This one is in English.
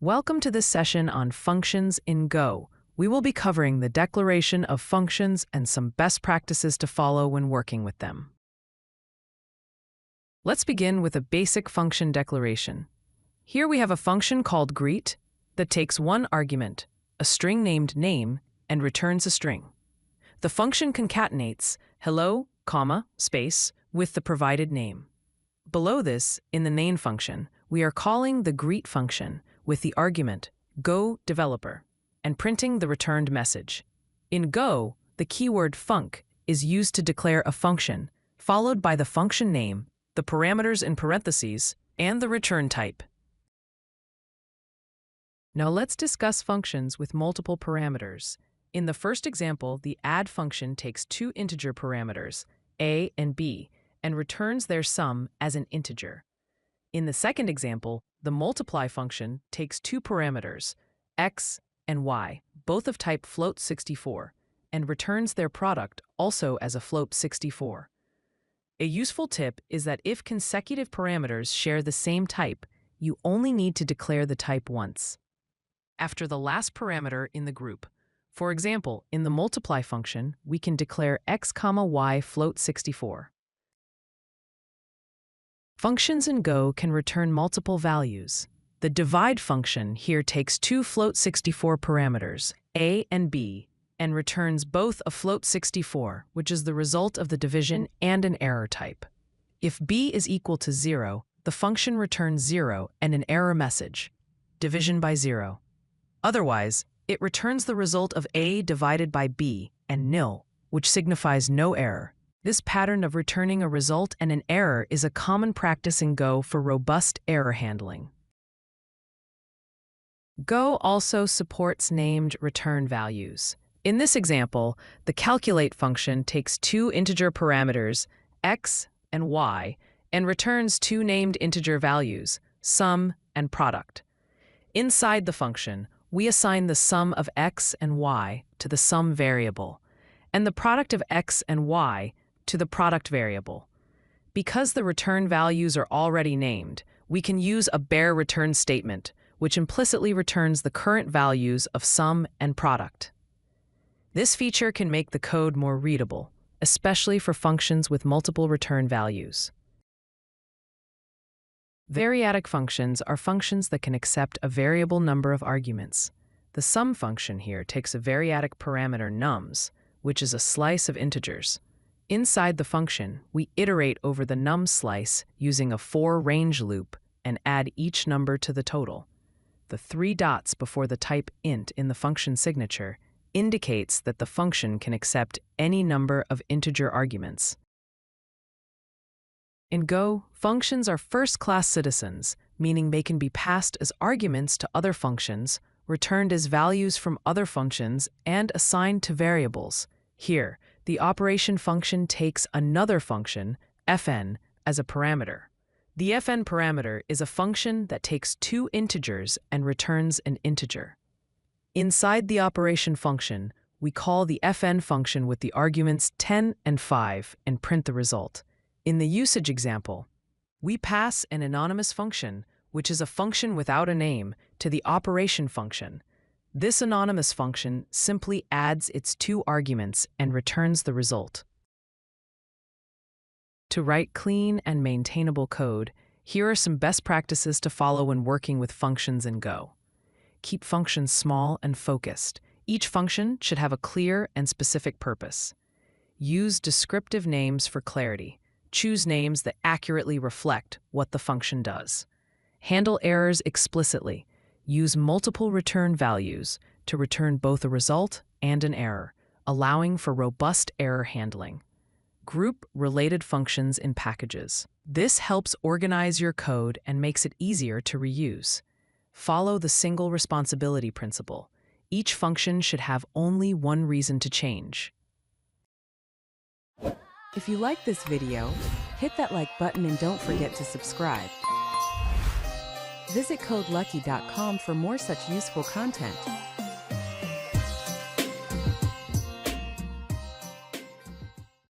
Welcome to this session on functions in Go. We will be covering the declaration of functions and some best practices to follow when working with them. Let's begin with a basic function declaration. Here we have a function called greet that takes one argument, a string named name, and returns a string. The function concatenates hello, space, with the provided name. Below this, in the main function, we are calling the greet function with the argument Go developer and printing the returned message. In Go, the keyword func is used to declare a function, followed by the function name, the parameters in parentheses, and the return type. Now let's discuss functions with multiple parameters. In the first example, the add function takes two integer parameters, a and b, and returns their sum as an integer. In the second example, the multiply function takes two parameters, x and y, both of type float64, and returns their product also as a float64. A useful tip is that if consecutive parameters share the same type, you only need to declare the type once, after the last parameter in the group. For example, in the multiply function, we can declare x, y float64. Functions in Go can return multiple values. The divide function here takes two float64 parameters, a and b, and returns both a float64, which is the result of the division, and an error type. If b is equal to 0, the function returns 0 and an error message, division by 0. Otherwise, it returns the result of a divided by b and nil, which signifies no error. This pattern of returning a result and an error is a common practice in Go for robust error handling. Go also supports named return values. In this example, the calculate function takes two integer parameters, x and y, and returns two named integer values, sum and product. Inside the function, we assign the sum of x and y to the sum variable, and the product of x and y to the product variable. Because the return values are already named, we can use a bare return statement, which implicitly returns the current values of sum and product. This feature can make the code more readable, especially for functions with multiple return values. Variadic functions are functions that can accept a variable number of arguments. The sum function here takes a variadic parameter nums, which is a slice of integers. Inside the function, we iterate over the num slice using a for range loop and add each number to the total. The three dots before the type int in the function signature indicates that the function can accept any number of integer arguments. In Go, functions are first-class citizens, meaning they can be passed as arguments to other functions, returned as values from other functions, and assigned to variables. Here, the operation function takes another function, fn, as a parameter. The fn parameter is a function that takes two integers and returns an integer. Inside the operation function, we call the fn function with the arguments 10 and 5 and print the result. In the usage example, we pass an anonymous function, which is a function without a name, to the operation function. This anonymous function simply adds its two arguments and returns the result. To write clean and maintainable code, here are some best practices to follow when working with functions in Go. Keep functions small and focused. Each function should have a clear and specific purpose. Use descriptive names for clarity. Choose names that accurately reflect what the function does. Handle errors explicitly. Use multiple return values to return both a result and an error, allowing for robust error handling. Group related functions in packages. This helps organize your code and makes it easier to reuse. Follow the single responsibility principle. Each function should have only one reason to change. If you like this video, hit that like button and don't forget to subscribe. Visit CodeLucky.com for more such useful content.